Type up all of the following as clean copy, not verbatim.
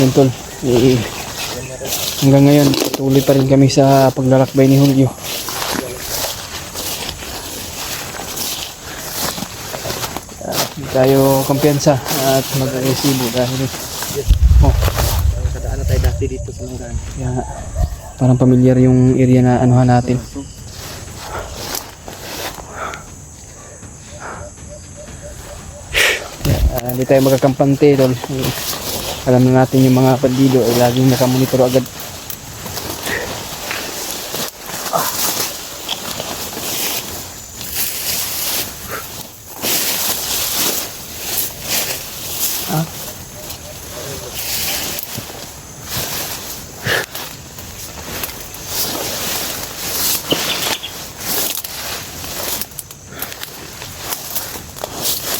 Yun tol, hanggang ngayon tuloy pa rin kami sa paglalakbay ni Julio. Hindi tayo kumpiyansa at mag-resibo dahil Kadaan na tayo dati dito sa Langan. kaya nga, parang pamilyar yung area na anuhan natin. Hindi tayo magkakampante tol. Alam na natin yung mga bandido ay laging nakamonitor agad.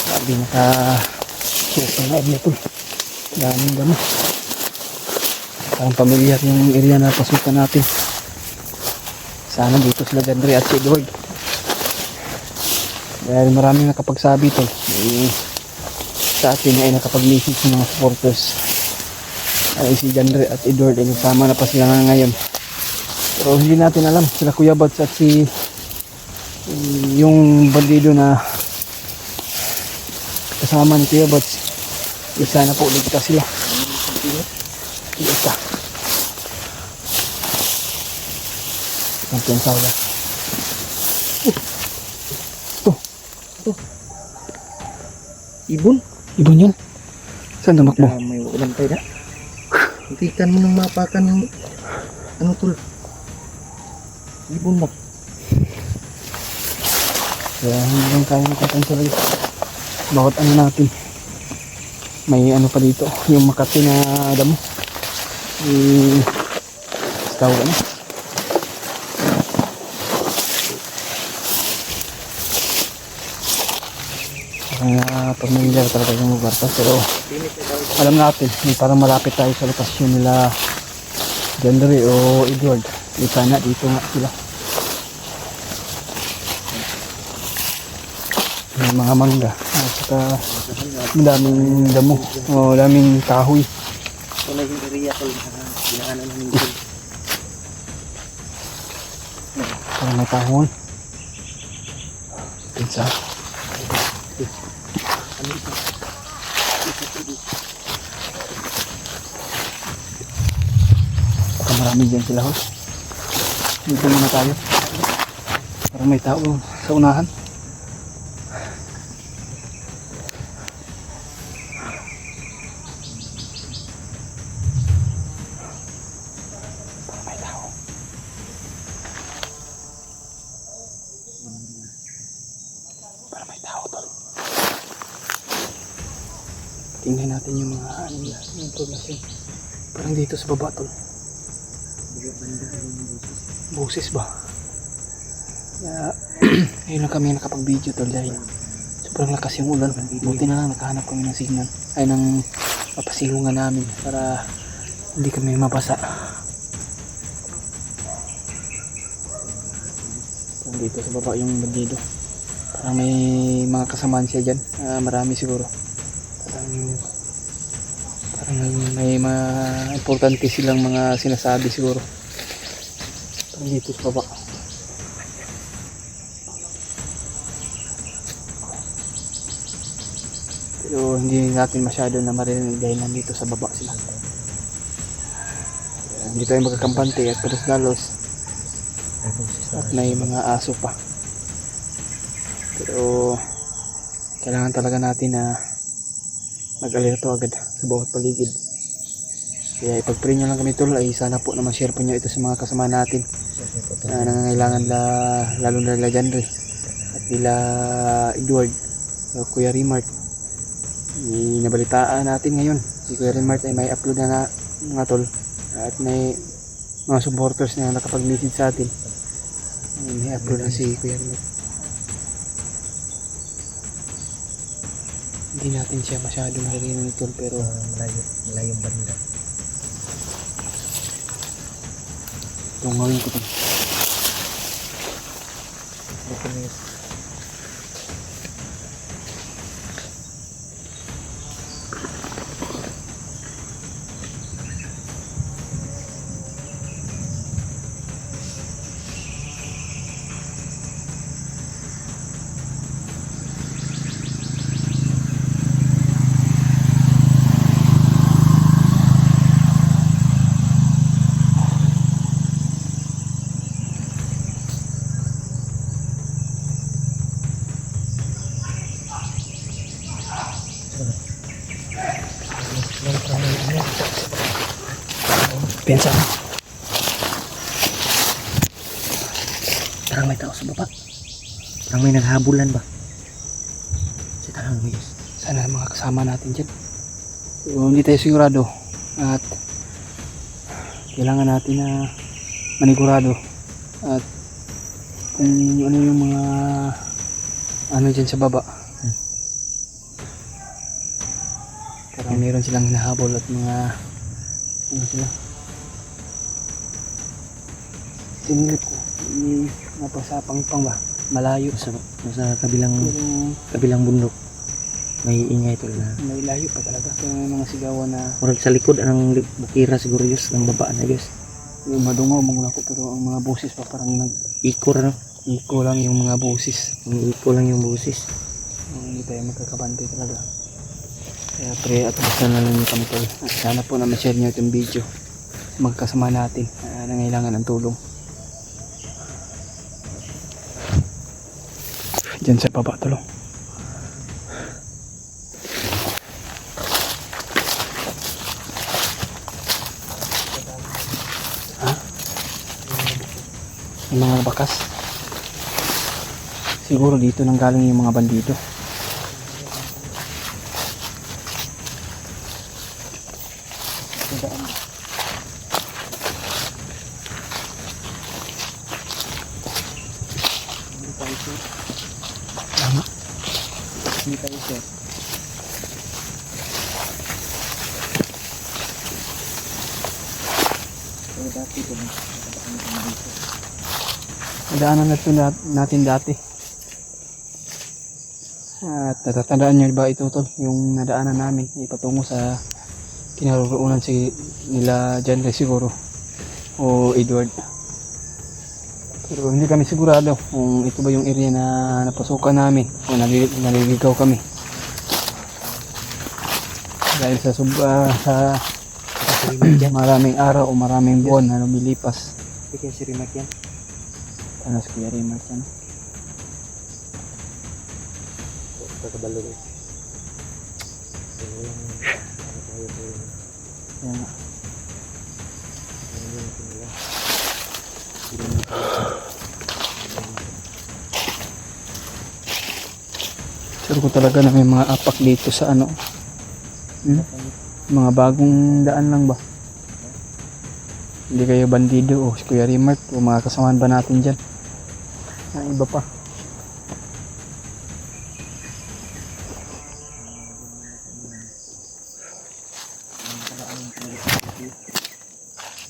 Sabi naka-shoot na nito. Daming damo. Parang pamilyar yung area na pasukan natin. Sana dito sila Gandre at si Edward. Dahil maraming nakapagsabi to. Sa atin ay nakapag-message ng mga supporters. Ay si Gandre at Edward ay nagsama na pa sila ngayon. Pero hindi natin alam sila Kuya Bats at si yung bandido na kasama ni Kuya Bats. Isa na po ligtas sila. Ligtas. Kampiyan sa wala. Ibon? Ibon yan. Saan tumakbo? May ulam tayo na. Hentikan mo ng mapakan ng ano tol. Ibon na. Kaya hindi lang tayo nakakontrol dito. Bawat ano natin. May ano pa dito. Yung Makati na damo. Tawag ano. Kaya pamilyar talaga yung lugar pa. Pero alam natin, parang malapit tayo sa lokasyon nila Gandre o Edward. Sana dito nga sila. May mga mangga at saka daming damo o daming kahoy. Ito na yung area tol. Pinaanan namin tol. Parang may tahon. Pizza. Baka marami dyan sila ho. Dito muna tayo. Parang may tao sa unahan. Parang may tao. Parang may tao tol. Tingnan natin yung mga ano nila, yung information. Parang dito sa baba tol. Boses ba? Kaya ngayon lang kami nakapag-video tol dahil sobrang lakas yung ulan. Buti na lang nakahanap kami ng signal ay ng papasilungan namin para hindi kami mabasa. Parang dito sa baba yung bandido. Parang may mga kasamaan siya dyan. Marami siguro. Parang may mga importante silang mga sinasabi siguro. Parang dito sa baba. Pero hindi natin masyado na marinig dahil nandito sa baba sila. Hindi tayo magkakampante at pelos-dalos. At may mga aso pa. Pero kailangan talaga natin na mag-alerto agad sa bawat paligid. Kaya ipag-pray nyo lang kami tol ay sana po na ma-share po nyo ito sa mga kasama natin na nangangailangan lalo na nila Janre at nila Edward o Kuya Rimart. Nabalitaan natin ngayon si Kuya Rimart ay may upload na mga tol at may mga supporters na nakapag-message sa atin. May upload na si Kuya Rimart. Hindi natin siya masyadong maririnig tol pero malayong banda. tungawin ko tol. kumpiyansa. Parang may tao sa baba. Parang may naghabulan ba? Sa talang Diyos. Sana mga kasama natin dyan. So, hindi tayo sigurado. At kailangan natin na manigurado. At kung ano yung mga ano dyan sa baba. Parang meron silang hinahabol at mga ano sila. Tinilip ko. Napasapang pang ba? Malayo. Sa kabilang Pero bundok. May ingay tol na. may layo pa talaga. Kaya may mga sigawan na Murag sa likod ang bukira siguro Diyos ng baba na Diyos. yung madungaw mangula ko, pero ang mga boses pa parang Ikor ano? nag-iko lang yung mga boses. Iko lang yung busis. Hindi tayo magkakabante talaga. Kaya pre at basta na lang yung kami tol. At sana po na ma-share nyo itong video sa mga kasama natin na nangailangan ng tulong. Diyan sa baba tol. Ha? Yung mga bakas. Siguro dito nang galing yung mga bandido. Tama. Hindi tayo sir. Nadaanan na ito natin dati. At natatandaan nyo ba ito tol? Yung nadaanan namin ipatungo sa kinaroroonan nila Janre siguro o Edward. Pero hindi kami sigurado kung ito ba yung area na napasukan namin o naliligaw kami. Dahil sa maraming araw o maraming buwan na lumilipas. Ito yung si Rimac yan. Ano si Kuya Rimac yan? Pagkabalo ko. Yan nga. Sure ko talaga na may mga apak dito sa ano. Mga bagong daan lang ba? Hindi kayo bandido o si Kuya Rimac o mga kasamahan ba natin dyan? Ang iba pa.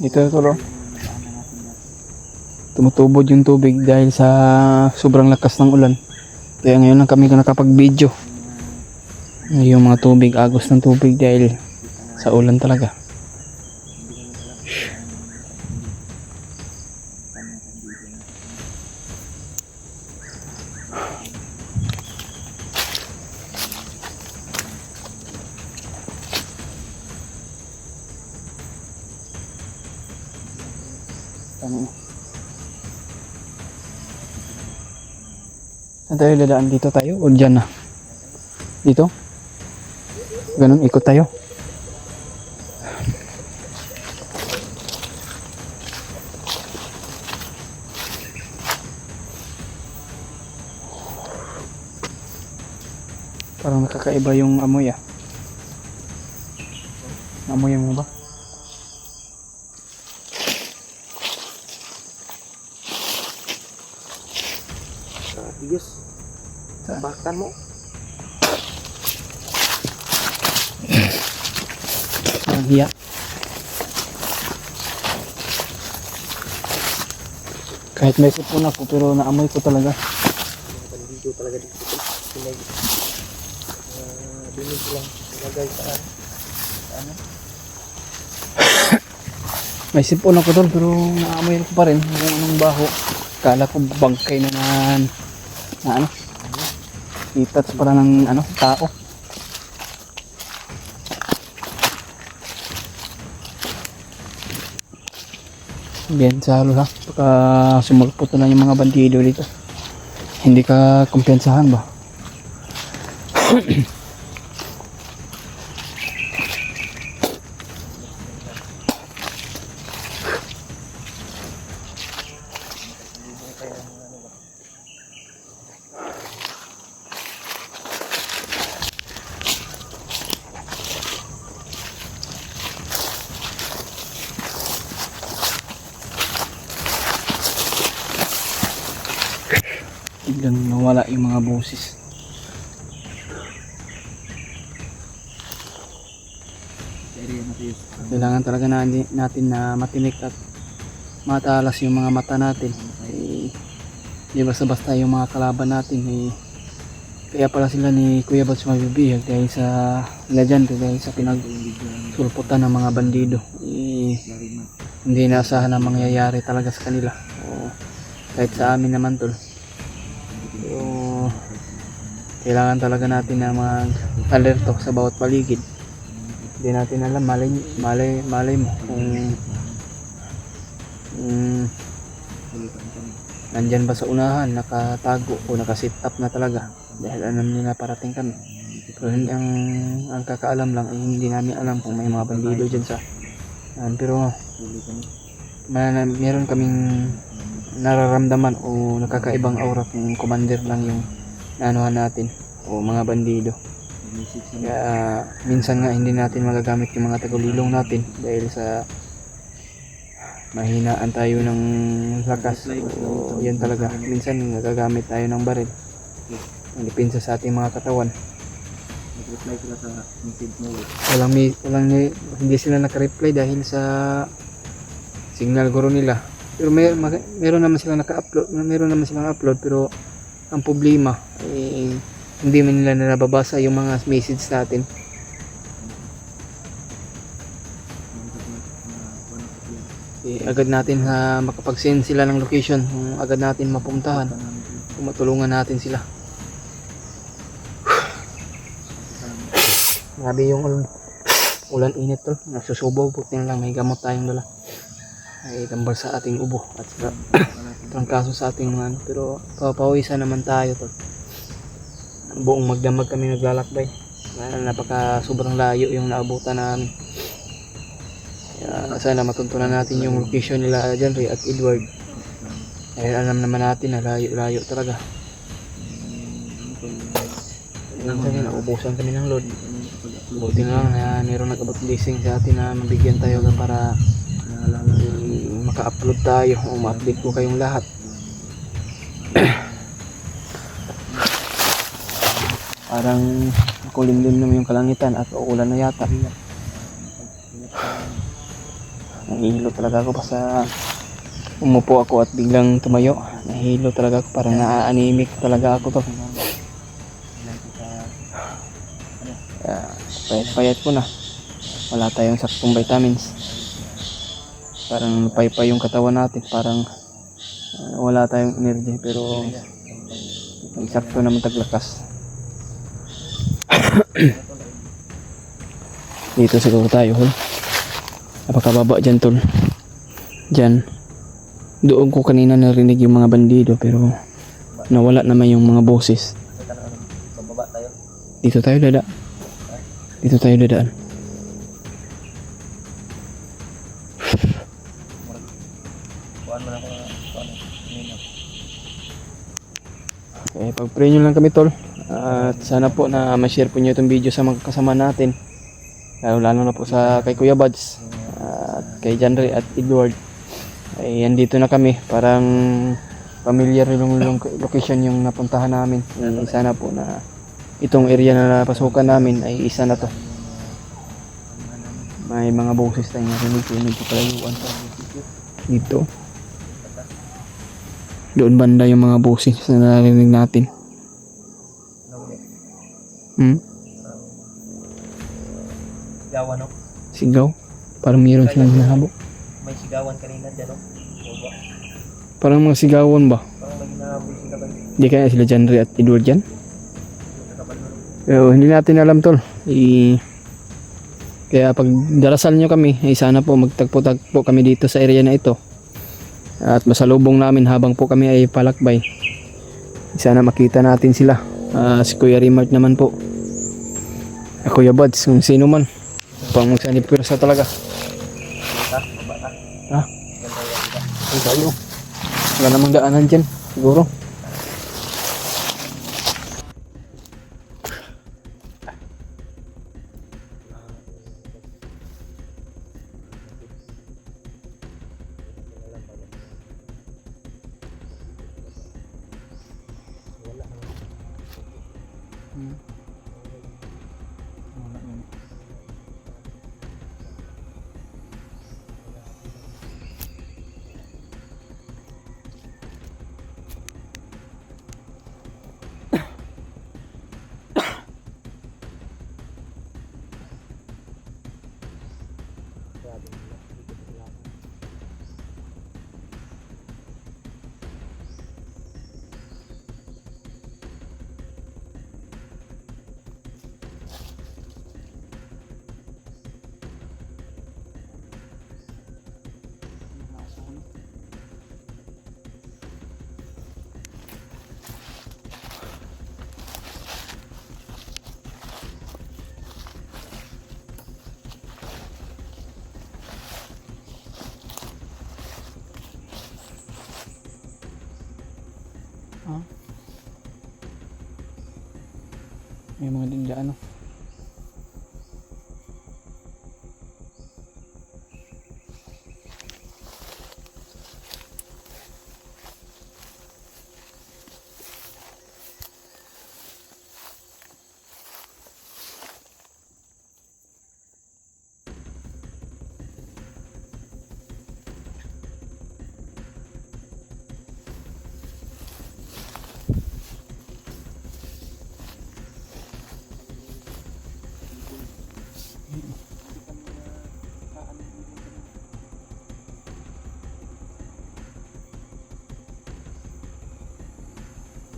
Dito tulo. Tumutubod yung tubig dahil sa sobrang lakas ng ulan. Kaya ngayon lang kami nakapag-video. Yung mga tubig, agos ng tubig dahil sa ulan talaga. Saan tayo dadaan? Dito tayo o dyan na? Dito? Ganun, ikot tayo. Parang nakakaiba yung amoy ah. Amoy mo ba? Diyos. Baktan mo. Parang hiya. Kahit may sipon ako pero naamoy ko talaga. Bandido talaga dito. Pinag dinig lang ilagay sa ano. May sipon ako tol pero naamoy ko pa rin kung anong baho. Kala ko bangkay na ano. Itats para ng ano, tao. Bien, salo ha. Baka sumulpot na lang yung mga bandido dito. Hindi ka kumpiyansahan ba? biglang nawala yung mga boses. Kailangan talaga natin na matinik at matalas yung mga mata natin. Di basta-basta yung mga kalaban natin. Kaya pala sila ni Kuya Bats mabibihag dahil sa dyan, dahil sa pinagsulputan ng mga bandido. Hindi naasahan ang mangyayari talaga sa kanila. Kahit sa amin naman tol. Kailangan talaga natin na mag-alerto sa bawat paligid. Hindi natin alam, malay mo kung nandyan ba sa unahan, nakatago o nakasit up na talaga dahil alam nila parating kami. Pero ang kakaalam lang ay hindi namin alam kung may mga bandido dyan sa pero meron kaming nararamdaman o nakakaibang aura kung commander lang yung naanuhan natin o mga bandido. Kaya minsan nga hindi natin magagamit yung mga tagulilong natin dahil sa mahinaan tayo ng lakas. Yan talaga, minsan nagagamit tayo ng baril ang depensa sa ating mga katawan. Hindi sila nakareply dahil sa signal guro nila. Pero meron naman silang upload, pero ang problema hindi man nila nababasa yung mga message natin. Agad natin makapag-send sila ng location, agad natin mapuntahan, matulungan natin sila. Grabe yung ulan init tol, nasusubaw, buti na lang may gamot tayong dala. Ay tambal sa ating ubo at trangkaso sa ating mga pero papawisan naman tayo tol. Buong magdamag kami naglalakbay. Napaka sobrang layo yung naabutan namin. Kaya sana matuntunan natin yung location nila dyan, Ray at Edward. Dahil alam naman natin na layo talaga. Minsan naubusan kami ng load. Buti na lang na mayroong nag-abot blessing sa atin na mabigyan tayo para maka-upload tayo o ma-update ko kayong lahat. Parang kulimlim naman yung kalangitan at uulan na yata. Nahihilo talaga ako sa umupo ako at biglang tumayo. Nahihilo talaga ako, parang naa-anemic talaga ako to. Payat ko na. Wala tayong saktong vitamins. Parang paypay yung katawan natin, parang wala tayong energy pero eksakto naman taglakas. Dito siguro tayo hol. Napakababa dyan tol. Dyan. Doon ko kanina narinig yung mga bandido pero nawala naman yung mga boses. Dito tayo dada. Dito tayo dadaan. Okay, pag-pray nyo lang kami tol. At sana po na ma-share po nyo itong video sa mga kasama natin. Lalo na po kay Kuya Buds at kay Janry at Edward. Ay andito na kami. Parang familiar yung location yung napuntahan namin. Sana po na itong area na napasukan namin ay isa na to. May mga boses tayong narinig sa kalayuan dito. Doon banda yung mga boses na narinig natin. Sigawan, no? Sigaw? Parang mayroon silang hinahabol. May sigawan kanina dyan, no? Parang mga sigawan ba? Parang may hinahabol sila ba? Hindi kaya sila Janry at Edward dyan? Pero hindi natin alam tol. Kaya pag darasal nyo kami, sana po magtagpo-tagpo kami dito sa area na ito. At masalubong namin habang po kami ay palakbay. Sana makita natin sila. Si Kuya Rimart naman po. Kuya Buds, kung sino man. Pang magsanipirsa talaga. Ha? Ay tayo. Wala namang daanan dyan. Siguro. Ha? May mga dinda ano.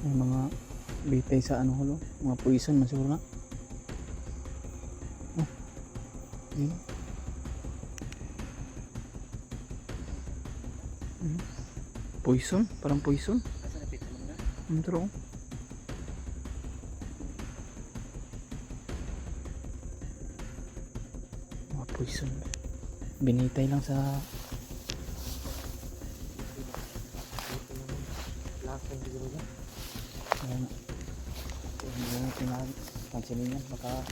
May mga bitay sa ano hulo, mga poison man siguro na. Oh, yun. Poison, parang poison. True. Mga poison. Binitay lang sa Lasang siguro yan. ano. Hindi natin pansinin yan. Baka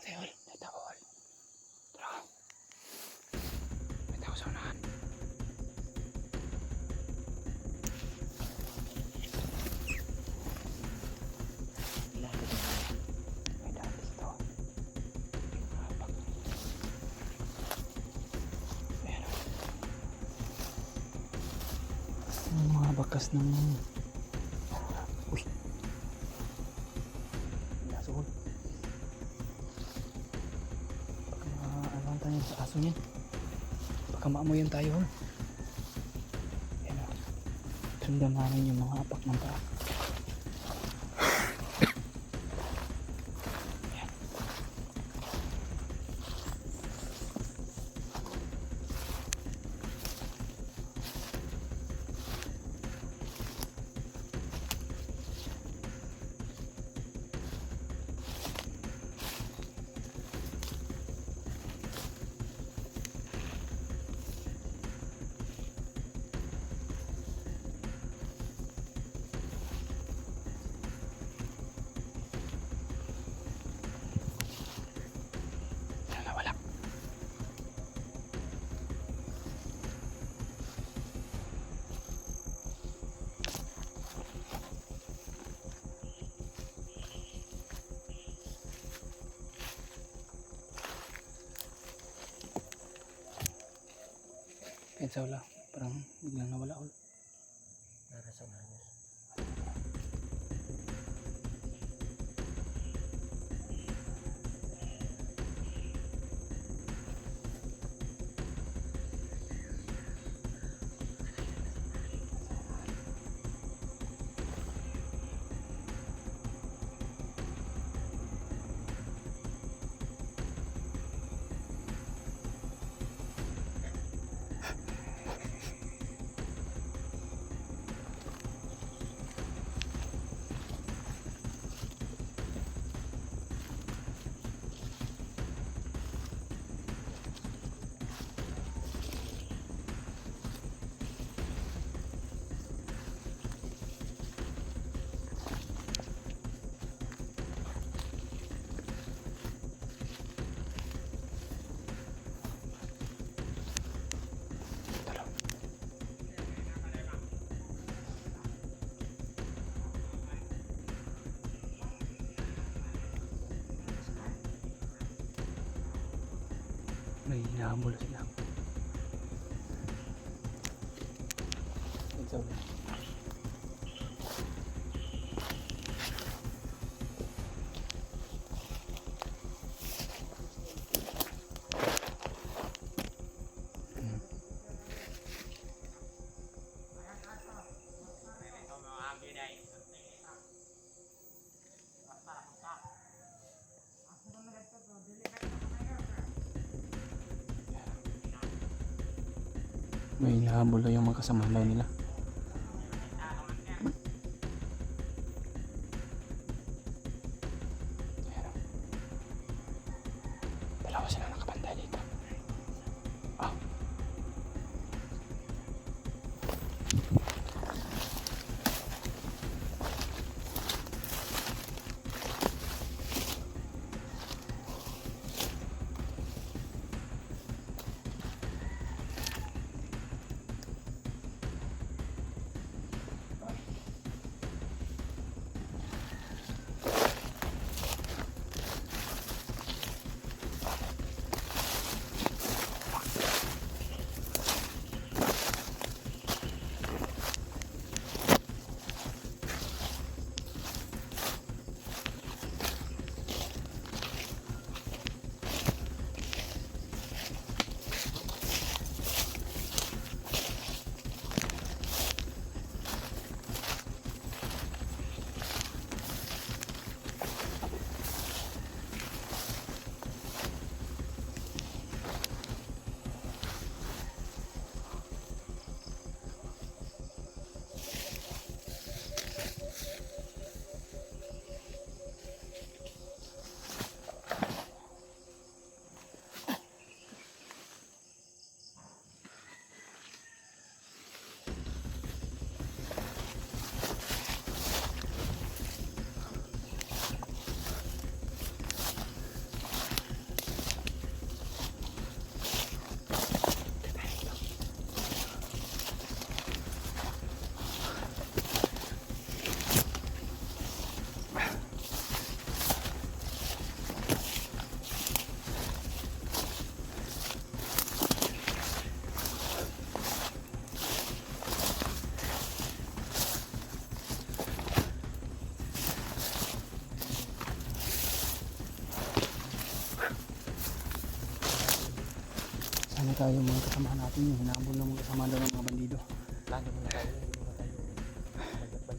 Tawol, tawol. Tara. May tao sa unahan. May daan dito. Habang. Ayan. Ang mga bakas ng... Uy. Nasugod. Ano tayo sa aso niyan, baka maamoyan tayo. Yan o, sundan namin yung mga apak ng paa. Yan. Nawala. Pensa wala, parang biglang nawala ulit. Narasa na niya. May hinahamol sila. Pensa wala. May hinahabol na yung mga kasama nila. Dalawa sila nakabantay dito. Ah. Sana tayo mga kasama natin yung hinabol ng mga kasama daw ng mga bandido. Plano muna tayo, hindi muna tayo maglakbay.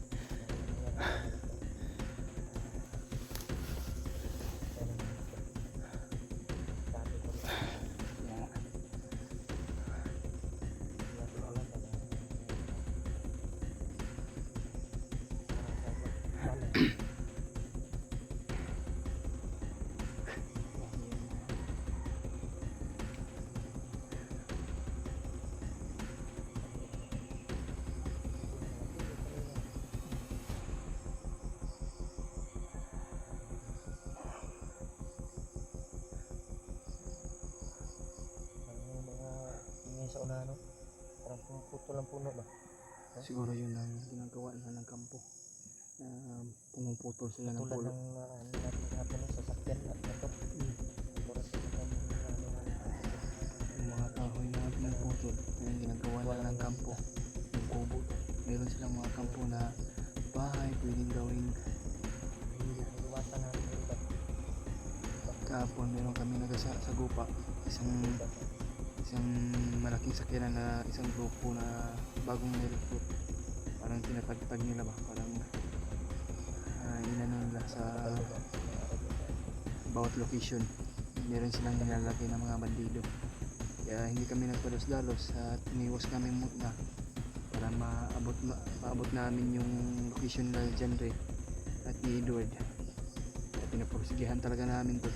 Yeah. Sa una, no? Parang pumuputol ang puno ba? Siguro yun ang ginagawa na ng kampo. Pumuputol sila ng Tulad pulo. ng natin hapon sa sasakyan at motor. Oras sa Yung mga kahoy na pinuputol, yun ang ginagawa nila ng kampo. Yung kubo. Meron silang mga kampo na bahay, pwedeng gawing iwasan natin yung iba. kahapon. Meron kami nagasagupa. Isang malaking sakyanan na isang grupo na bagong nirecruit. Parang tinatagtag nila ba? Parang inano nila sa bawat location. Meron silang nilalagay ng mga bandido. Kaya hindi kami nagpalos-dalos at iniwas kami muna para maabot namin yung location nila dyan at ni Edward. Kaya pinapursigihan talaga namin to.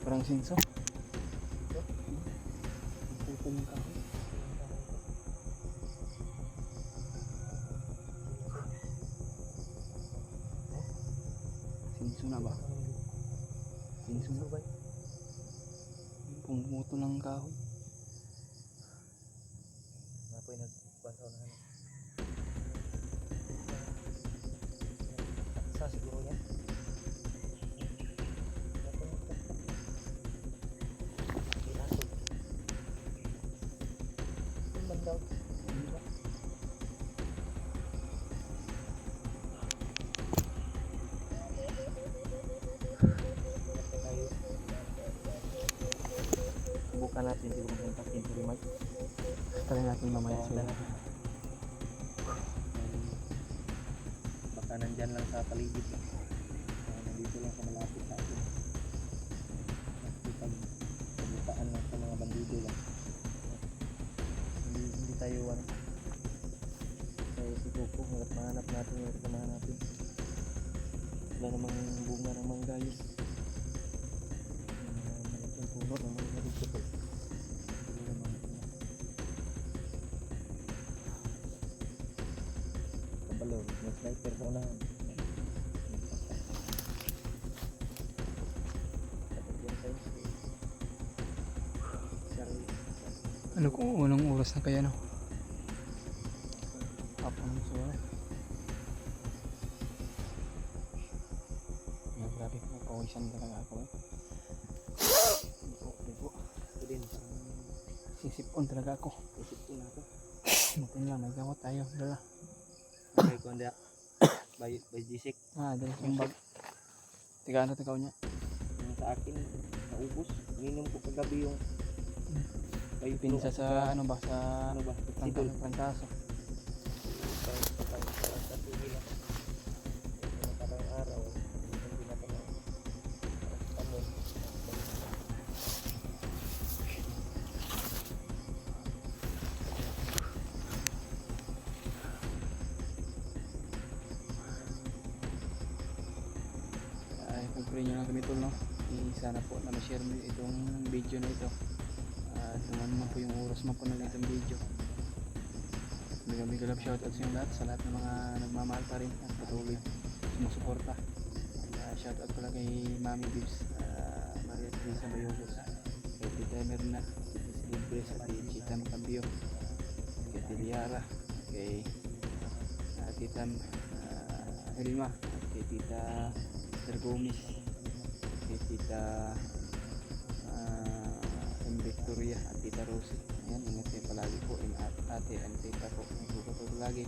Parang sinso. Putol ng kahoy. Sinso na ba? Sinso na ba? Pumutol ng kahoy. Napoy nagbansaw na ano. Sa siguro yan. natin siguro kontakin si Rimay. Try natin mamaya Oo, siguro. Baka nandyan lang sa paligid. Nandito lang sa malapit sa atin. Pag pagitaan lang sa mga bandido lang. Hindi tayo tayo si Coco hanggat mahanap natin yung kasamahan natin. Wala namang bunga ng manggayos. Malaking puno ng mga dito po. Hindi naman kabalaw, may sniper sa unahan. Ano kung unang oras na kaya no? Hapon siguro. Yan, grabe po. Pawisan talaga ako eh. Ligo. Ito din, Sisipon talaga ako. isip ko na ito. Matin lang, may gamot tayo. Dala. Okay, kung hindi, by G6. Dala yung bag. Tiga ano tikaw niya? Yung sa akin, naubos. Minom ko kagabi yung may Pinsa sa ano ba? Sa ano ba? Sidol. Trangkaso. Parang araw, hindi na parang tamon. Ay, pag-pray nyo lang kami tol, no? Sana po na ma-share mo itong video na ito. Naman naman po yung oras man po na itong video. Mega love shoutout sa inyo lahat, sa lahat ng mga nagmamahal pa rin at patuloy sumusuporta. Shoutout pala kay Mami Bibs, Maria Teresa Bayogos, kay Tita Emerna, Tita Silibres, at kay Chita Macambio, kay Tiliara, kay Tita Elma, at kay Tita Tergomis, kay Tita Victoria at Tita Rosie. Ayan, ingat kayo palagi po. Ate and tita po. Ingat po palagi.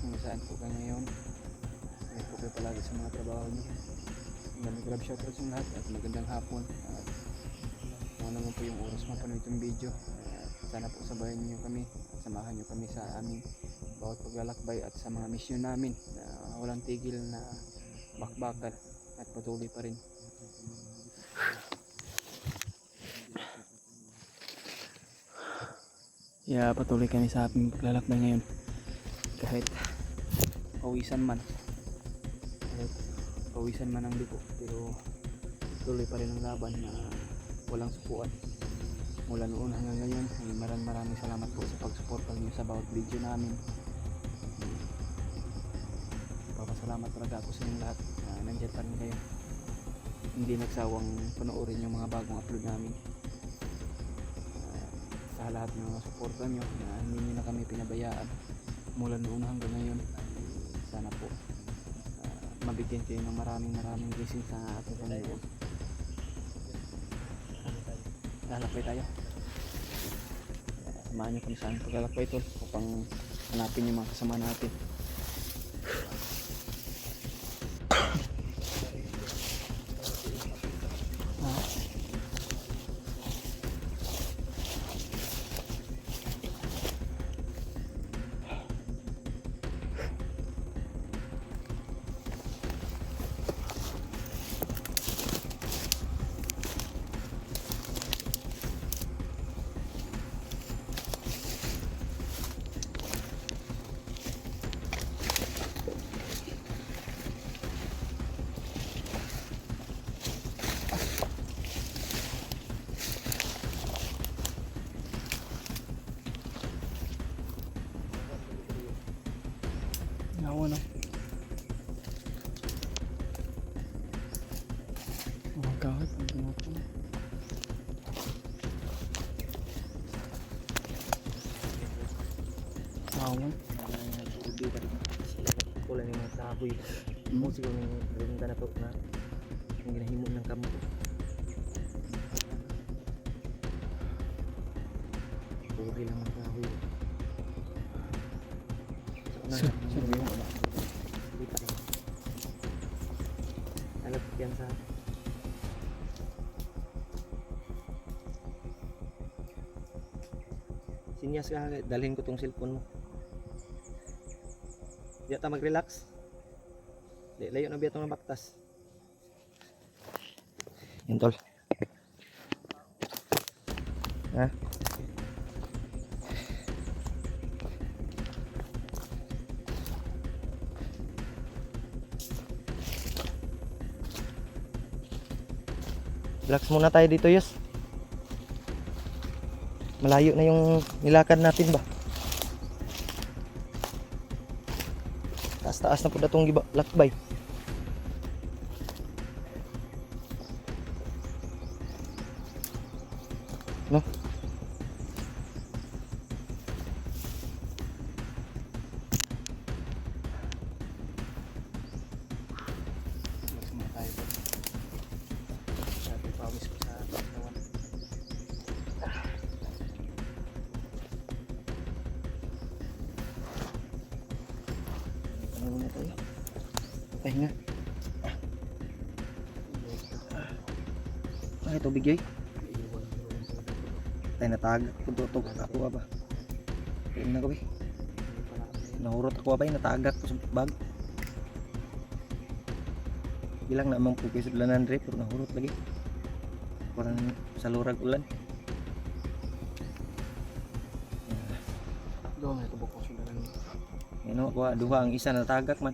Kung saan po kayo ngayon. Ingat po kayo palagi sa mga trabaho niyo. Magandang grab shoutout sa lahat at magandang hapon. At kung naman po yung oras mapanood itong video. Sana po sabayan niyo kami. At samahan niyo kami sa aming bawat paglalakbay at sa mga misyon namin na walang tigil na bakbakan at patuloy pa rin. Patuloy kami sa aming paglalakbay ngayon kahit pawisan man ang dugo, pero tuloy pa rin ang laban na walang supuan. Mula noon hanggang ngayon ay maraming salamat po sa pagsuporta niyo sa bawat video namin. Papasalamat talaga ako sa inyong lahat na nandiyan pa rin kayo, hindi nagsawang panoorin yung mga bagong upload namin. Sa lahat ng mga suporta nyo na hindi nyo na kami pinabayaan mula noon hanggang ngayon, sana po mabigyan kayo ng maraming blessings sa ating Panginoon. Lalakbay tayo. Samahan nyo kami sa aming paglalakbay tol upang hanapin yung mga kasama natin. Nawa na. Oh God, ang ginagawa mo. Awan. Wala ni mga kahoy. Mo siguro yung rinda na to na yung ginahimo ng kampo. Puri lang ang kahoy. Sir, mo. Lipat lang. Alat yan sa Inyas ka, dalhin ko tong cellphone mo. Di ta mag-relax. Layo na biya itong nabaktas. Yan tol. Ha? Relax muna tayo dito, Yus. Malayo na yung nilakad natin ba? Taas-taas na po na itong lakbay. No? Relax muna tayo po. Sabi pawis ko sa katawan. Ano muna tayo? Pahinga. Ay, tubig yoy. Tayo natagak. Tutok ako ba? Tingnan na ko ba? Nahurot ako ba? Natagak ko sa bag. Bilang namang pupis ulanan dre, pero nahurot lagi. Parang sa lurag ulan. Doon na tubok ko sila lang. Yan o, duha ang isa natagak man.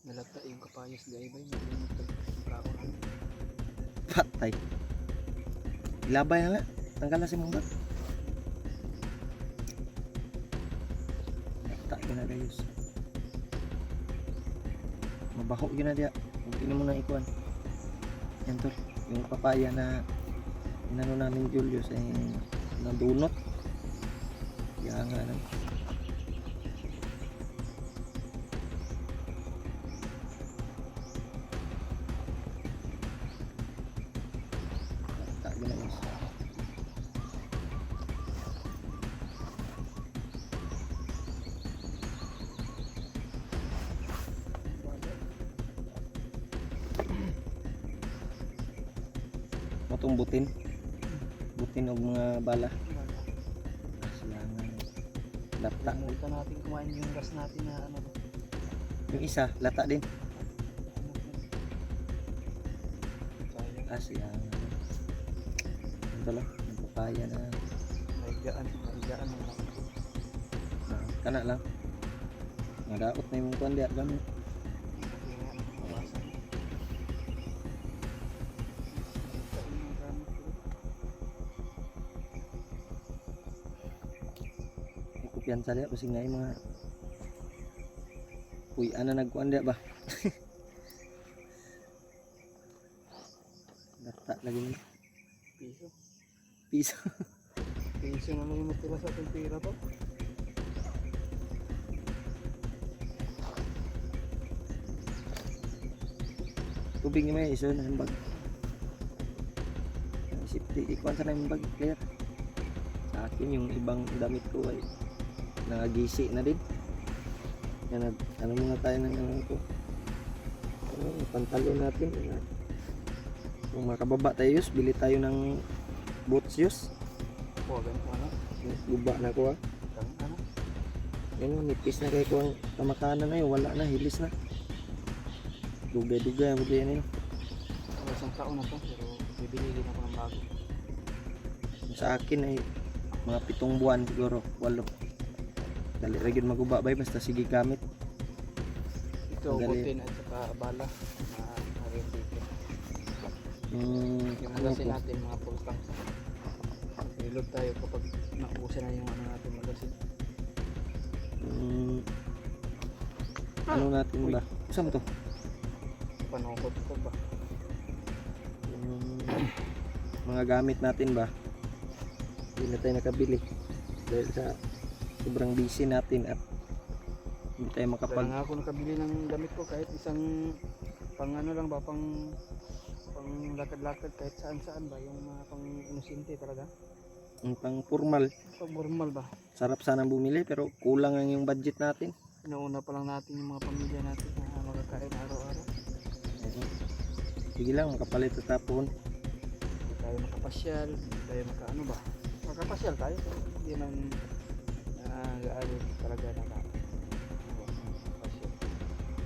Nalata yung kapayas gaibay. Nagkakaroon namin. Patay. Ilabay na nga. Tanggal na si mong bag. Tak na dayos. Mabaho yun na diya. Huwag mo nang ikuan. Yan tol. Yung papaya na inano namin Julius ay nadunot. Kaya nga lang. Tak na dayos. Matong butin o mga bala. Silangan. Lata. Kalimutan natin kumain yung gas natin na ano. Yung isa, lata din. Silangan. Ito lang, yung papaya na Maigaan na kana lang. Madaot na yung kuwan diya gamit. Kumpiyansa diya kasi nga yung mga puy-an na nagkuhan diya ba? Lata lagi nila. piso. Piso. Piso na lang yung matira sa ating pira to. Tubig niya may iso na yung bag. Safety, ikuhan sa na yung bag, clear. Sa akin yung ibang damit ko ay nangagisi na din. Yan, ano muna tayo ng ano ko. Pantalon natin. Kung makababa tayo yus, bili tayo ng boots yus. O, ganito ano. Guba na ko Ano. Yan o, nipis na kayo ko ang tamakanan na yun. Wala na, hilis na. Dugay-dugay, buti yan yun. Isang taon na to, pero bibili din ako ng bago. Sa akin ay mga 7 buwan siguro, 8. Dali rin maguba ba, basta sige gamit. Ito, Ang galing. butin at saka bala na nare-dito. Yung Ano magasin po? natin, mga full tank. Reload tayo kapag naubusan na yung ano natin magasin. Ano natin ba? Saan to? Panukot ko ba? Mga gamit natin ba? Hindi na tayo nakabili dahil sa sobrang busy natin at hindi tayo Kaya makapag nga ako nakabili ng damit ko kahit isang pang ano lang ba, pang lakad-lakad kahit saan-saan ba, yung mga pang inosente talaga. pang formal. Pag normal ba? Sarap sana bumili pero kulang ang yung budget natin. Inuuna pa lang natin yung mga pamilya natin na magkakain araw-araw. Sige lang, makapalit sa tapon. Hindi tayo makapasyal, hindi tayo makaano ba. Makapasyal tayo pero hindi man gaano talaga makapasyal.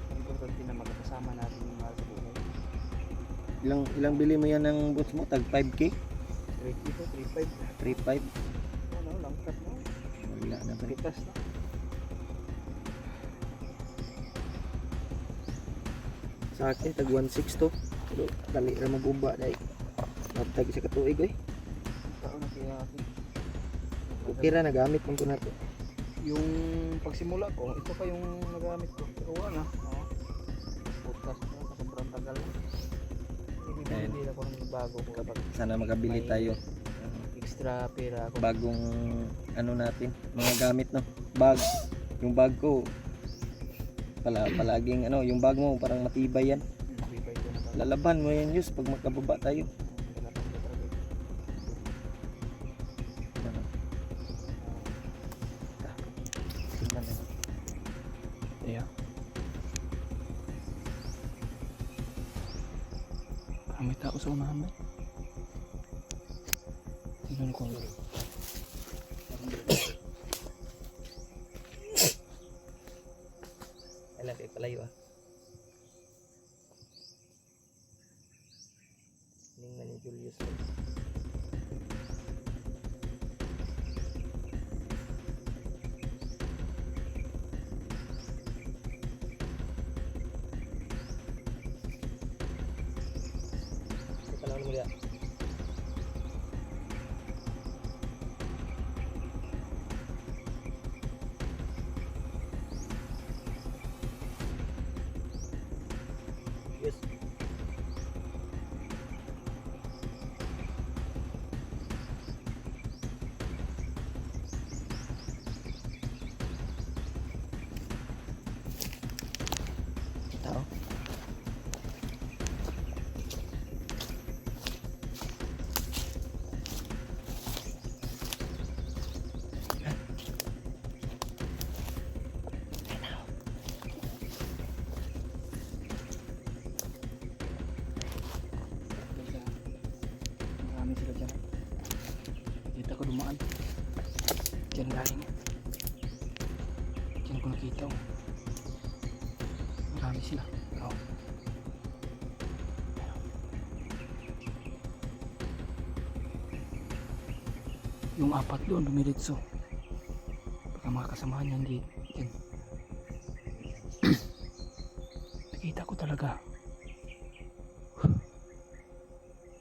Ang importante na magkakasama natin yung mahal sa buhay. Ilang bili mo yan ng boots mo? Tag 5K? 3 kilo, 3.5. 3.5? Ano, langkat na. Wala na ba? Pitas na. Sa akin, tag 1.6 to. Pero dali na mag-uba dahil. Tag isa katuig eh. Tao na kaya akin. Okay ra, nagamit mo ko na to. Yung pagsimula ko, ito pa yung nagamit ko. Pero wala na. Oh. Putas na, sobrang tagal na. Ibibili ako ng bago ko. Kapag sana makabili May tayo. Extra pera ako. Bagong ano natin, mga gamit no. Bag. Yung bag ko palaging ano, yung bag mo parang matibay yan. Bibay ko na talaga. Lalaban mo yan Yus pag magkababa tayo. Lalaban ko talaga. Ano? Tingnan na. Yeah. May tao sa unahan ba? Tingnan ko. Alam kayo palayo ah. Tingnan ni Julius. Ito lang mo dia. Yes. Tao. Marami sila dyan. Kita ko dumaan. Diyan galing. Diyan ko nakita. Oh. Marami sila. Oh. Yung apat doon dumiritso. Baka mga kasamahan yan di. Diyan. Nakita ko talaga.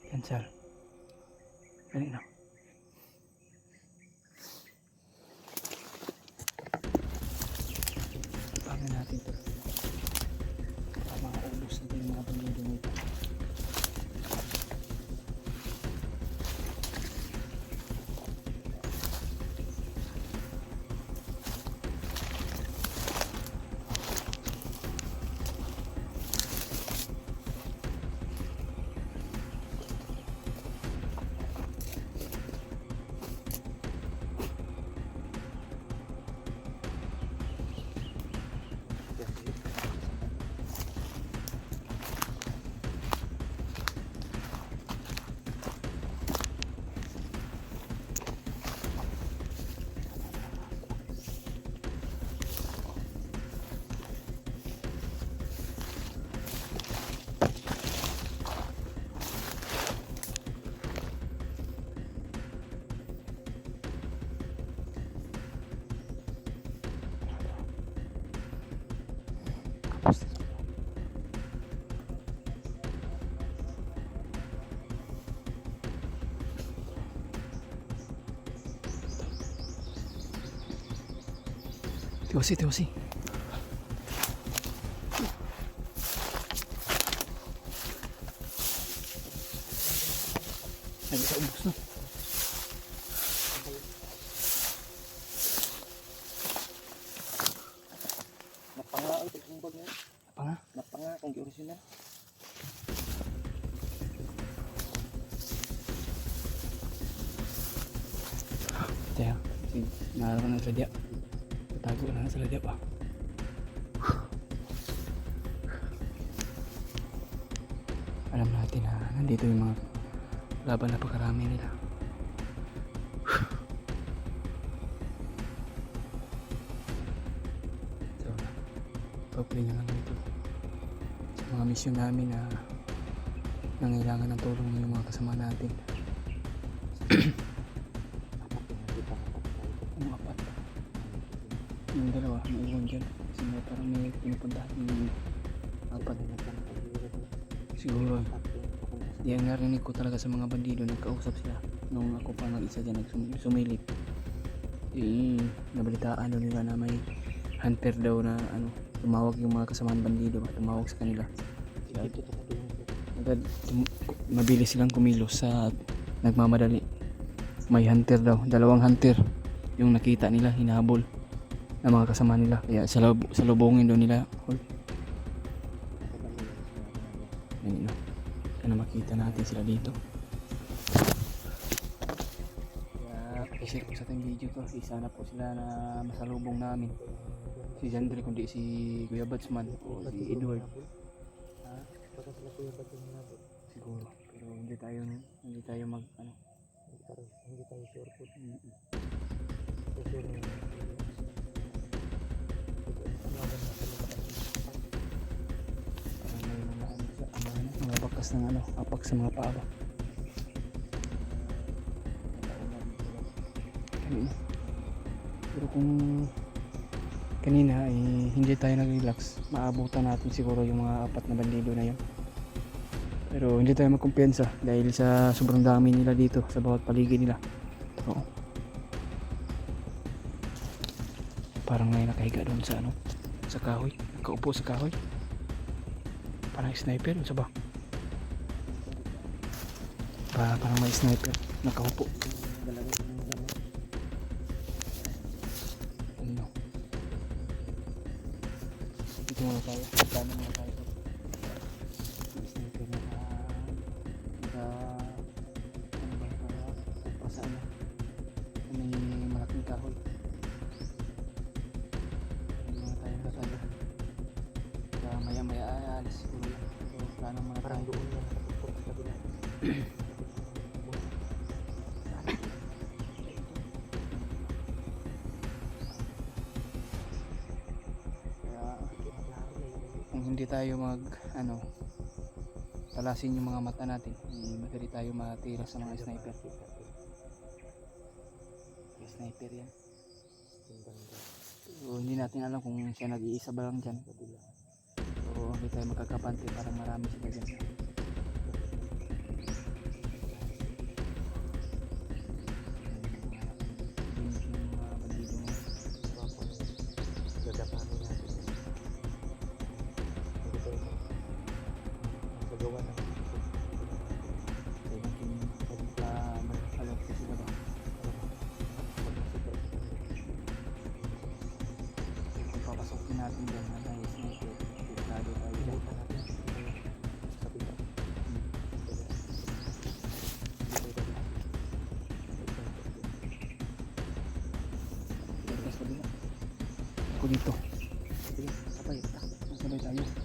Yan sir. Dali na. Pagin natin ito. Para makaubos natin yung mga pamilya mo ito. Tiwasi, tiwasi. Ay, isa ubos na. Napanga ang tagkumbag na. Apa nga? Napanga kung original. Kaya, naroon na sa dia. Tago na sa dia pa. natin na nandito yung mga laban, napakarami nila. So, pag-pray na lang dito sa mga misyon namin na nangailangan ng tulong ng mga kasama natin. Yung apat, yung dalawa naiwan dyan kasi may parang may pinupuntahan yung apat. Siguro yan, narinig ko talaga sa mga bandido, nagkausap sila nung ako pa mag-isa dyan sumilip. Nabalitaan daw nila na may hunter daw na tumawag yung mga kasamaan bandido, tumawag sa kanila. Agad mabilis silang kumilos sa nagmamadali. May hunter daw, 2 hunter yung nakita nila, hinahabol ng mga kasama nila, kaya salubungin daw nila. Ayun, no? Sana makita natin sila dito. Kaya i-share ko sa ating video to, sana po sila na masalubong namin, si Jandre kundi si Kuya Batsman o si Edward. Siguro, pero hindi tayo mag hindi tayo sure po. Mga bakas ng apak sa mga paa ba. Pero kung kanina ay hindi tayo nag-relax, maabutan natin siguro yung mga 4 na bandido na yun. Pero hindi tayo magkumpiyansa dahil sa sobrang dami nila dito sa bawat paligid nila. So, parang may nakahiga doon sa sa kahoy, nakaupo sa kahoy. Parang sniper, sa ba? Parang may sniper nakaupo. Ano? Dito muna tayo. Plano muna tayo. May sniper na pasaan na. May malaking kahoy. Dito muna tayo. Maya aalis siguro yan. So, plano muna tayo. Parang doon yan nakapagpapag sa kabila. Kung hindi tayo talasin yung mga mata natin, madali tayo matira sa mga sniper. Sniper yan. So, hindi natin alam kung siya nag-iisa ba lang dyan. So, hindi tayo magkakapante, parang marami sila dyan. Papasokin natin dyan na tayo sniper, delikado tayo dyan. Ako dito. Sabay tayo.